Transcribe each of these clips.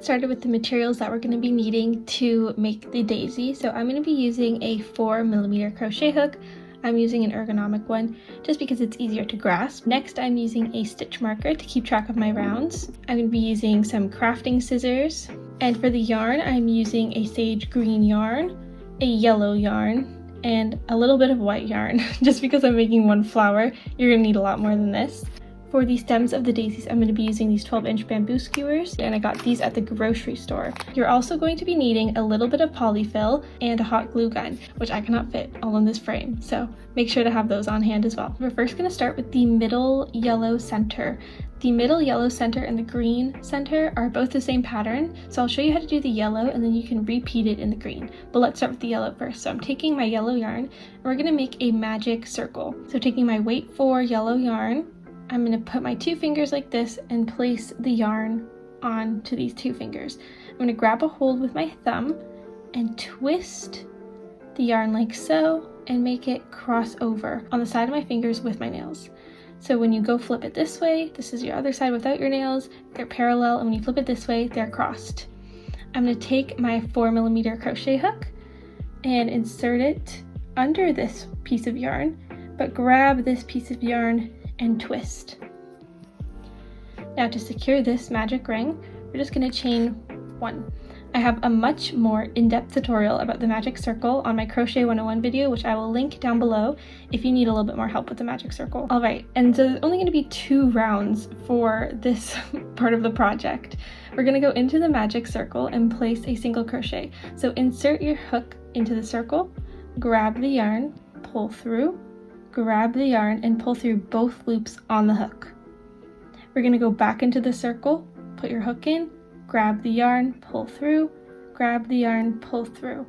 get started with the materials that we're going to be needing to make the daisy. So I'm going to be using a 4mm crochet hook. I'm using an ergonomic one just because it's easier to grasp. Next, I'm using a stitch marker to keep track of my rounds. I'm going to be using some crafting scissors. And for the yarn, I'm using a sage green yarn, a yellow yarn, and a little bit of white yarn. Just because I'm making one flower, you're going to need a lot more than this. For the stems of the daisies, I'm going to be using these 12-inch bamboo skewers, and I got these at the grocery store. You're also going to be needing a little bit of polyfill and a hot glue gun, which I cannot fit all in this frame, so make sure to have those on hand as well. We're first going to start with the middle yellow center. The middle yellow center and the green center are both the same pattern, so I'll show you how to do the yellow and then you can repeat it in the green. But let's start with the yellow first. So I'm taking my yellow yarn and we're going to make a magic circle. So taking my weight 4 yellow yarn, I'm going to put my 2 fingers like this and place the yarn onto these 2 fingers. I'm going to grab a hold with my thumb and twist the yarn like so and make it cross over on the side of my fingers with my nails. So when you go flip it this way, this is your other side without your nails, they're parallel, and when you flip it this way, they're crossed. I'm going to take my 4mm crochet hook and insert it under this piece of yarn, but grab this piece of yarn and twist. Now to secure this magic ring, we're just going to chain 1. I have a much more in-depth tutorial about the magic circle on my Crochet 101 video, which I will link down below if you need a little bit more help with the magic circle. Alright, and so there's only going to be 2 rounds for this part of the project. We're going to go into the magic circle and place a single crochet. So insert your hook into the circle, grab the yarn, pull through, grab the yarn and pull through both loops on the hook. We're going to go back into the circle, put your hook in, grab the yarn, pull through, grab the yarn, pull through.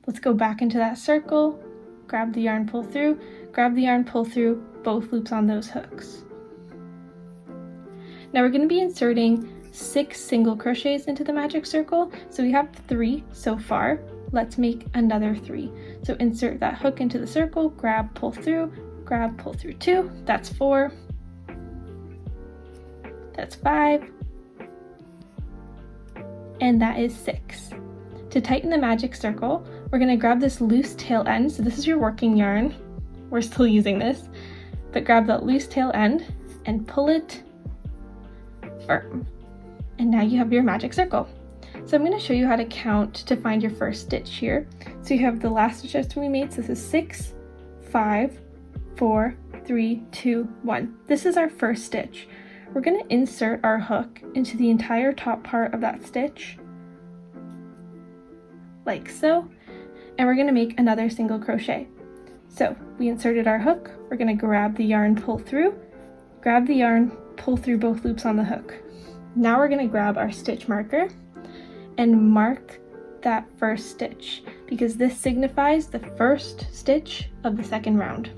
Let's go back into that circle, grab the yarn, pull through, grab the yarn, pull through, both loops on those hooks. Now we're going to be inserting 6 single crochets into the magic circle, so we have 3 so far. Let's make another 3. So insert that hook into the circle, grab, pull through 2, that's 4, that's 5, and that is 6. To tighten the magic circle, we're going to grab this loose tail end. So this is your working yarn. We're still using this, but grab that loose tail end and pull it firm. And now you have your magic circle. So I'm going to show you how to count to find your first stitch here. So you have the last stitch that we made. So this is 6, 5, 4, 3, 2, 1. This is our first stitch. We're going to insert our hook into the entire top part of that stitch, like so, and we're going to make another single crochet. So we inserted our hook, we're going to grab the yarn, pull through, grab the yarn, pull through both loops on the hook. Now we're going to grab our stitch marker and mark that first stitch because this signifies the first stitch of the second round.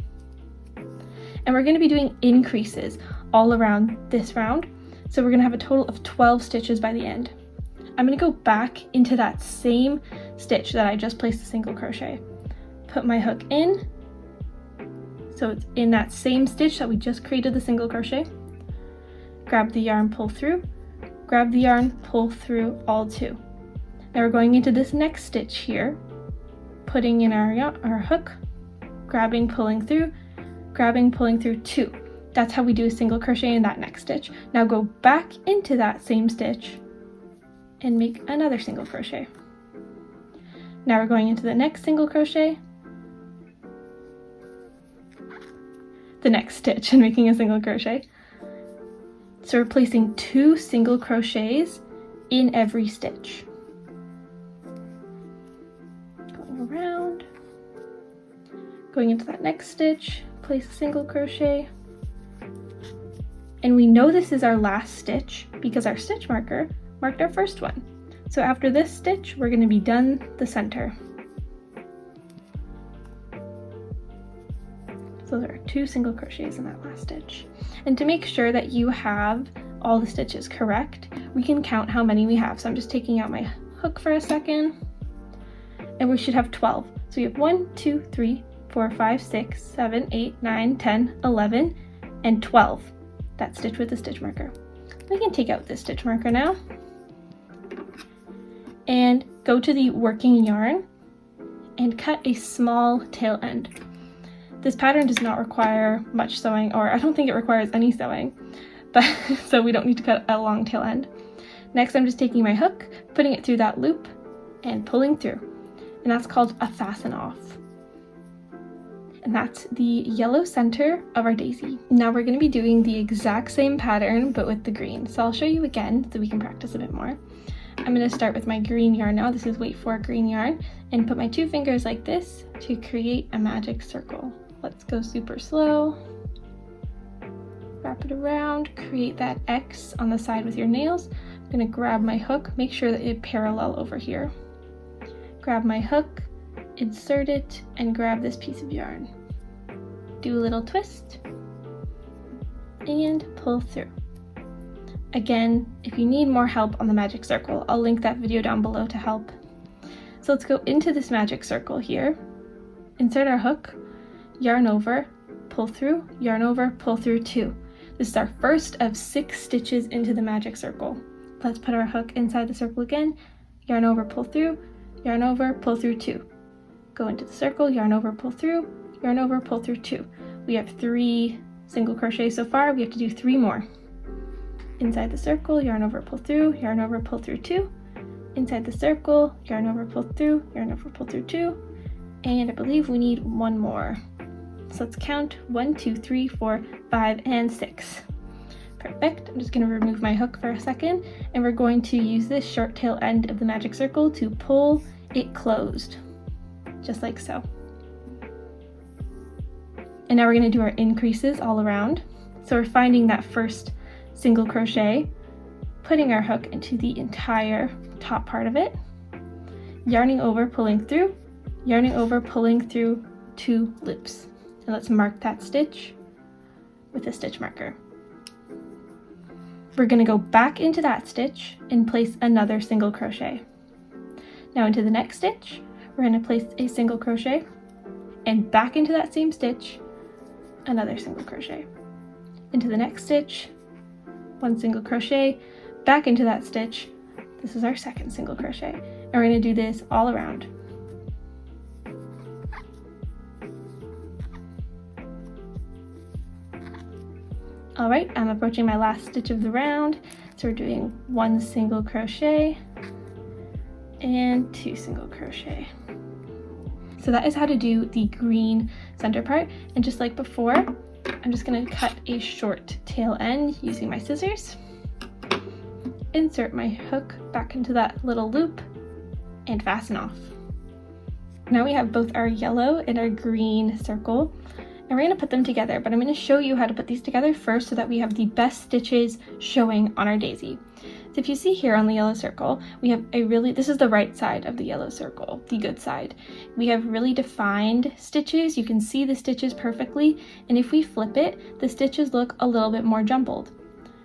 And we're going to be doing increases all around this round, so we're going to have a total of 12 stitches by the end. I'm going to go back into that same stitch that I just placed a single crochet, put my hook in, so it's in that same stitch that we just created the single crochet, grab the yarn, pull through, grab the yarn, pull through all 2. Now we're going into this next stitch here, putting in our hook, grabbing, pulling through, grabbing, pulling through 2. That's how we do a single crochet in that next stitch. Now go back into that same stitch and make another single crochet. Now we're going into the next single crochet, the next stitch, and making a single crochet. So we're placing 2 single crochets in every stitch. Going around, going into that next stitch, place a single crochet. And we know this is our last stitch because our stitch marker marked our first one. So after this stitch, we're going to be done the center. So there are 2 single crochets in that last stitch. And to make sure that you have all the stitches correct, we can count how many we have. So I'm just taking out my hook for a second, and we should have 12. So we have 1, 2, 3, 4, 5, 6, 7, 8, 9, 10, 11, and 12. That stitch with the stitch marker. We can take out this stitch marker now and go to the working yarn and cut a small tail end. This pattern does not require much sewing, or I don't think it requires any sewing, but so we don't need to cut a long tail end. Next, I'm just taking my hook, putting it through that loop and pulling through, and that's called a fasten off. And that's the yellow center of our daisy. Now we're going to be doing the exact same pattern but with the green. So I'll show you again so we can practice a bit more. I'm going to start with my green yarn now. This is weight 4 green yarn, and put my 2 fingers like this to create a magic circle. Let's go super slow. Wrap it around, create that X on the side with your nails. I'm going to grab my hook, make sure that it's parallel over here. Grab my hook, insert it, and grab this piece of yarn. Do a little twist and pull through. Again, if you need more help on the magic circle, I'll link that video down below to help. So let's go into this magic circle here, insert our hook, yarn over, pull through, yarn over, pull through 2. This is our first of 6 stitches into the magic circle. Let's put our hook inside the circle again, yarn over, pull through, yarn over, pull through 2. Go into the circle, yarn over, pull through, yarn over, pull through 2. We have 3 single crochets so far. We have to do 3 more. Inside the circle, yarn over, pull through, yarn over, pull through 2. Inside the circle, yarn over, pull through, yarn over, pull through 2. And I believe we need 1 more. So let's count 1, 2, 3, 4, 5, and 6. Perfect. I'm just going to remove my hook for a second, and we're going to use this short tail end of the magic circle to pull it closed, just like so. And now we're going to do our increases all around. So we're finding that first single crochet, putting our hook into the entire top part of it, yarning over, pulling through, yarning over, pulling through 2 loops. And let's mark that stitch with a stitch marker. We're going to go back into that stitch and place another single crochet. Now into the next stitch, we're going to place a single crochet, and back into that same stitch, another single crochet. Into the next stitch, 1 single crochet, back into that stitch. This is our 2nd single crochet, and we're going to do this all around. All right, I'm approaching my last stitch of the round, so we're doing 1 single crochet and 2 single crochet. So that is how to do the green center part, and just like before, I'm just going to cut a short tail end using my scissors, insert my hook back into that little loop, and fasten off. Now we have both our yellow and our green circle, and we're going to put them together, but I'm going to show you how to put these together first so that we have the best stitches showing on our daisy. So if you see here on the yellow circle, we have this is the right side of the yellow circle, the good side. We have really defined stitches. You can see the stitches perfectly, and if we flip it, the stitches look a little bit more jumbled.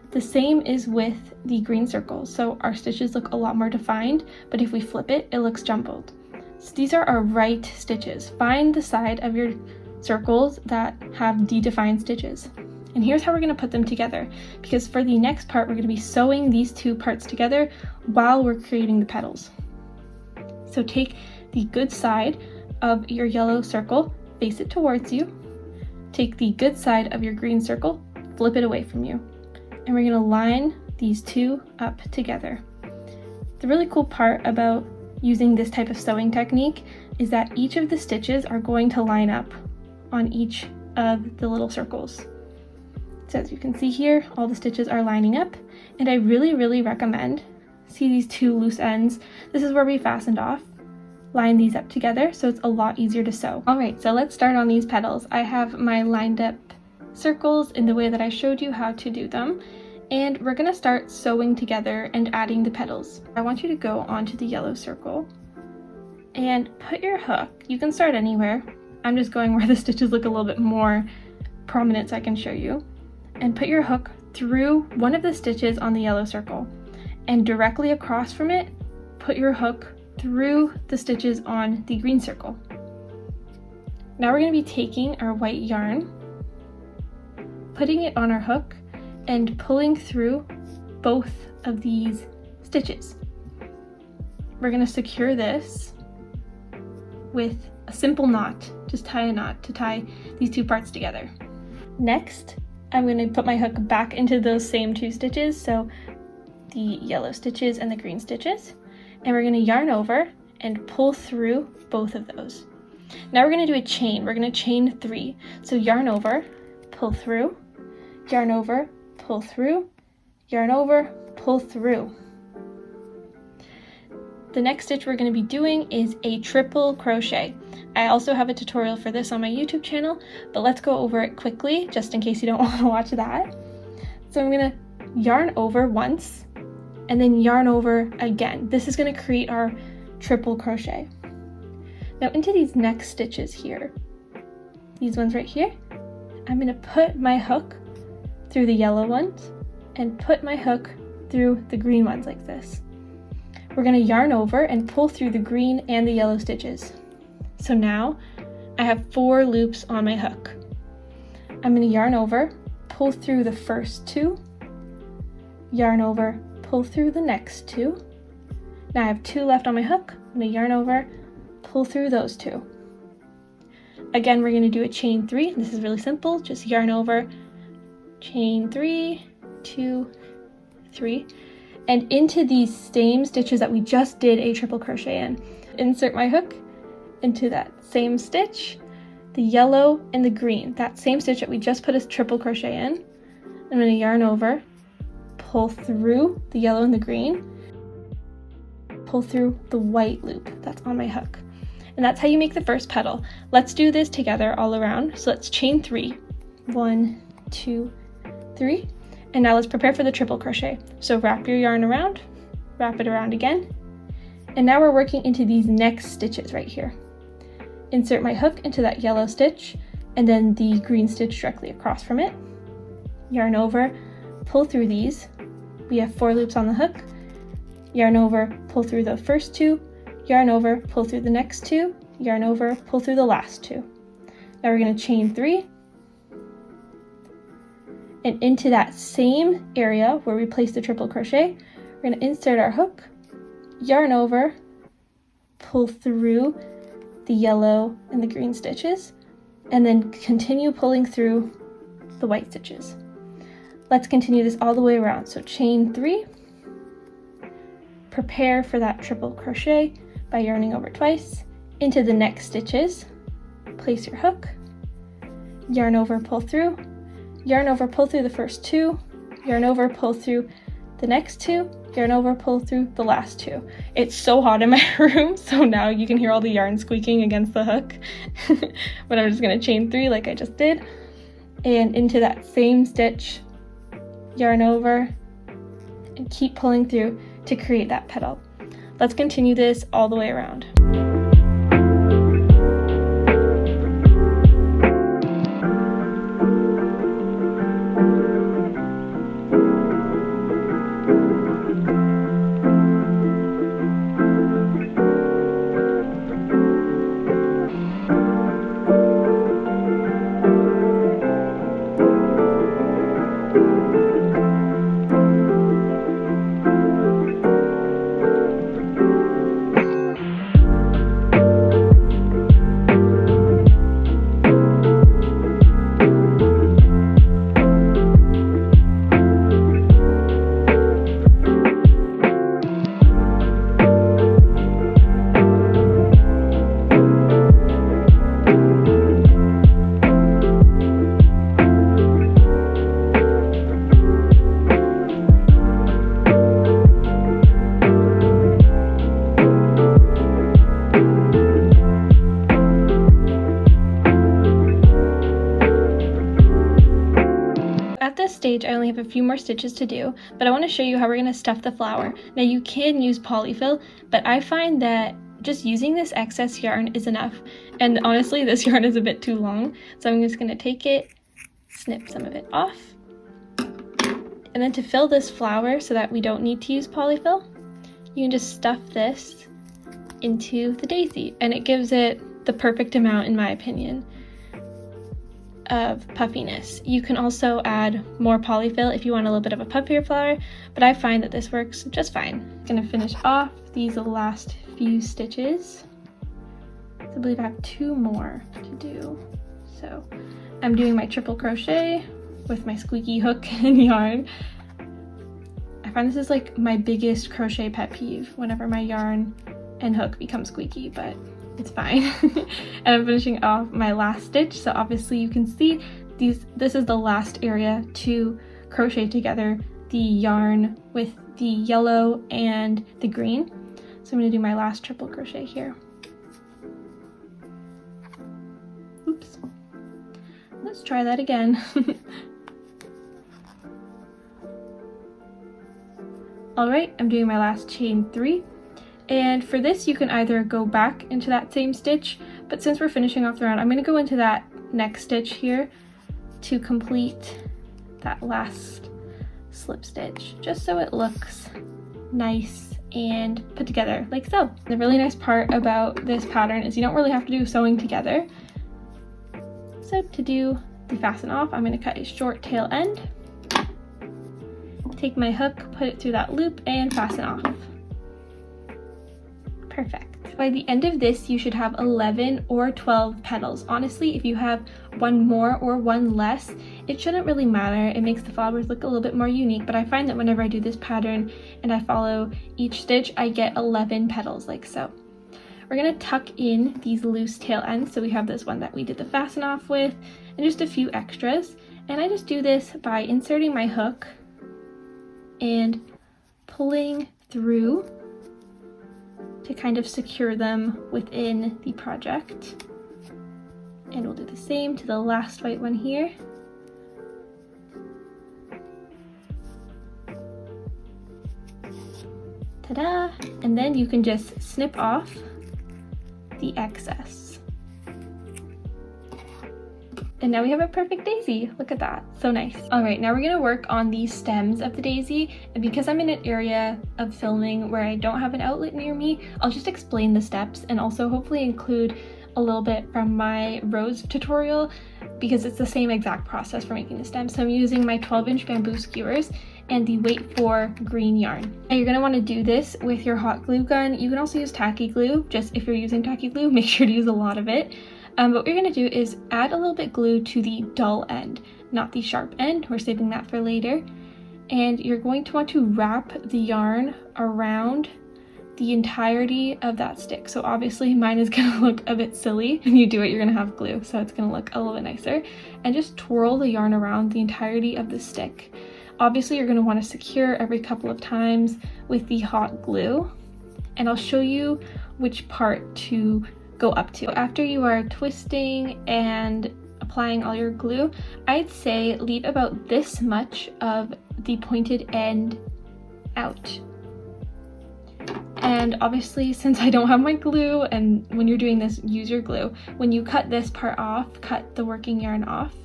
The same is with the green circle, so our stitches look a lot more defined, but if we flip it, it looks jumbled. So these are our right stitches. Find the side of your circles that have defined stitches. And here's how we're going to put them together, because for the next part we're going to be sewing these 2 parts together while we're creating the petals. So take the good side of your yellow circle, face it towards you, take the good side of your green circle, flip it away from you, and we're going to line these 2 up together. The really cool part about using this type of sewing technique is that each of the stitches are going to line up on each of the little circles. So as you can see here, all the stitches are lining up, and I really recommend, see these 2 loose ends, this is where we fastened off, line these up together so it's a lot easier to sew. Alright, so let's start on these petals. I have my lined up circles in the way that I showed you how to do them, and we're going to start sewing together and adding the petals. I want you to go onto the yellow circle and put your hook, you can start anywhere, I'm just going where the stitches look a little bit more prominent so I can show you, and put your hook through one of the stitches on the yellow circle, and directly across from it, put your hook through the stitches on the green circle. Now we're going to be taking our white yarn, putting it on our hook, and pulling through both of these stitches. we're gonna secure this with a simple knot. Just tie a knot to tie these two parts together. Next, I'm gonna put my hook back into those same 2 stitches, so the yellow stitches and the green stitches, and we're gonna yarn over and pull through both of those. Now we're gonna do a chain. We're gonna chain 3. So yarn over, pull through, yarn over, pull through, yarn over, pull through. The next stitch we're going to be doing is a triple crochet. I also have a tutorial for this on my YouTube channel, but let's go over it quickly just in case you don't want to watch that. So I'm going to yarn over once and then yarn over again. This is going to create our triple crochet. Now into these next stitches here, these ones right here, I'm going to put my hook through the yellow ones and put my hook through the green ones like this. We're going to yarn over and pull through the green and the yellow stitches. So now I have 4 loops on my hook. I'm going to yarn over, pull through the first 2, yarn over, pull through the next 2. Now I have 2 left on my hook. I'm going to yarn over, pull through those 2. Again, we're going to do a chain 3. This is really simple. Just yarn over, chain 3, 2, 3. And into these same stitches that we just did a triple crochet in. Insert my hook into that same stitch, the yellow and the green, that same stitch that we just put a triple crochet in. I'm going to yarn over, pull through the yellow and the green, pull through the white loop that's on my hook. And that's how you make the first petal. Let's do this together all around. So let's chain 3. 1, 2, 3. And now let's prepare for the triple crochet. So wrap your yarn around, wrap it around again. And now we're working into these next stitches right here. Insert my hook into that yellow stitch and then the green stitch directly across from it. Yarn over, pull through these. We have 4 loops on the hook. Yarn over, pull through the first 2, yarn over, pull through the next 2, yarn over, pull through the last 2. Now we're going to chain 3. And into that same area where we placed the triple crochet, we're going to insert our hook, yarn over, pull through the yellow and the green stitches, and then continue pulling through the white stitches. Let's continue this all the way around. So chain 3, prepare for that triple crochet by yarning over twice. Into the next stitches, place your hook, yarn over, pull through, yarn over, pull through the first 2, yarn over, pull through the next 2, yarn over, pull through the last 2. It's so hot in my room, so now you can hear all the yarn squeaking against the hook. But I'm just going to chain 3 like I just did. And into that same stitch, yarn over, and keep pulling through to create that petal. Let's continue this all the way around. At this stage, I only have a few more stitches to do, but I want to show you how we're going to stuff the flower. Now you can use polyfill, but I find that just using this excess yarn is enough. And honestly, this yarn is a bit too long, so I'm just going to take it, snip some of it off. And then to fill this flower so that we don't need to use polyfill, you can just stuff this into the daisy, and it gives it the perfect amount, in my opinion, of puffiness. You can also add more polyfill if you want a little bit of a puffier flower, but I find that this works just fine. I'm gonna finish off these last few stitches. So I believe I have 2 more to do. So I'm doing my triple crochet with my squeaky hook and yarn. I find this is like my biggest crochet pet peeve, whenever my yarn and hook become squeaky, but it's fine. And I'm finishing off my last stitch, so obviously you can see this is the last area to crochet together the yarn with the yellow and the green. So I'm going to do my last triple crochet here. Oops. Let's try that again. Alright, I'm doing my last chain 3. And for this, you can either go back into that same stitch, but since we're finishing off the round, I'm going to go into that next stitch here to complete that last slip stitch, just so it looks nice and put together like so. The really nice part about this pattern is you don't really have to do sewing together. So to do the fasten off, I'm going to cut a short tail end, take my hook, put it through that loop, and fasten off. Perfect. By the end of this, you should have 11 or 12 petals. Honestly, if you have one more or one less, it shouldn't really matter. It makes the flowers look a little bit more unique, but I find that whenever I do this pattern and I follow each stitch, I get 11 petals like so. We're going to tuck in these loose tail ends. So we have this one that we did the fasten off with and just a few extras. And I just do this by inserting my hook and pulling through to kind of secure them within the project. And we'll do the same to the last white one here. Ta-da! And then you can just snip off the excess. And now we have a perfect daisy. Look at that, so nice. All right, now we're gonna work on the stems of the daisy. And because I'm in an area of filming where I don't have an outlet near me, I'll just explain the steps and also hopefully include a little bit from my rose tutorial because it's the same exact process for making the stem. So I'm using my 12-inch bamboo skewers and the Wait For green yarn. And you're gonna wanna do this with your hot glue gun. You can also use tacky glue, just if you're using tacky glue, make sure to use a lot of it. But what you're gonna do is add a little bit glue to the dull end, not the sharp end. We're saving that for later. And you're going to want to wrap the yarn around the entirety of that stick. So obviously mine is gonna look a bit silly. When you do it, you're gonna have glue, so it's gonna look a little bit nicer. And just twirl the yarn around the entirety of the stick. Obviously you're gonna wanna secure every couple of times with the hot glue. And I'll show you which part to go up to. After you are twisting and applying all your glue, I'd say leave about this much of the pointed end out. And obviously, since I don't have my glue, and when you're doing this, use your glue. When you cut this part off, cut the working yarn off,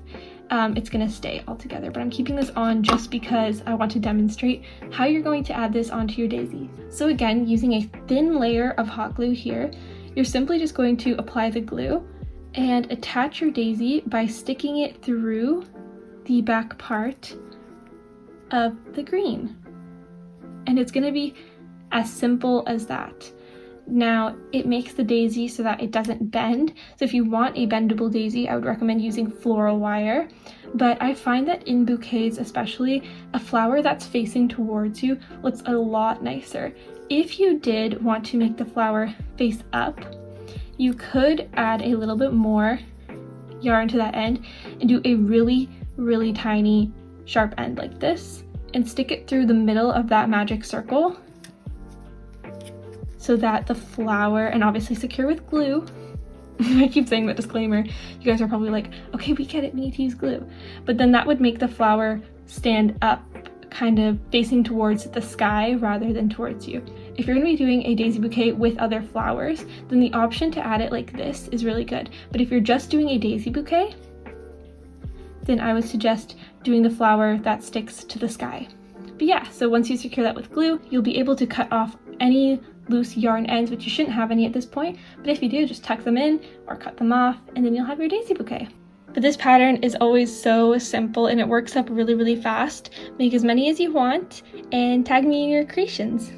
it's gonna stay all together. But I'm keeping this on just because I want to demonstrate how you're going to add this onto your daisy. So again, using a thin layer of hot glue here, you're simply just going to apply the glue and attach your daisy by sticking it through the back part of the green. And it's gonna be as simple as that. Now, it makes the daisy so that it doesn't bend. So if you want a bendable daisy, I would recommend using floral wire. But I find that in bouquets especially, a flower that's facing towards you looks a lot nicer. If you did want to make the flower face up, you could add a little bit more yarn to that end and do a really, really tiny sharp end like this and stick it through the middle of that magic circle so that the flower, and obviously secure with glue. I keep saying that disclaimer. You guys are probably like, okay, we get it, we need to use glue. But then that would make the flower stand up, kind of facing towards the sky rather than towards you. If you're going to be doing a daisy bouquet with other flowers, then the option to add it like this is really good. But if you're just doing a daisy bouquet, then I would suggest doing the flower that sticks to the sky. But yeah, so once you secure that with glue, you'll be able to cut off any loose yarn ends, which you shouldn't have any at this point. But if you do, just tuck them in or cut them off, and then you'll have your daisy bouquet. But this pattern is always so simple and it works up really, really fast. Make as many as you want and tag me in your creations.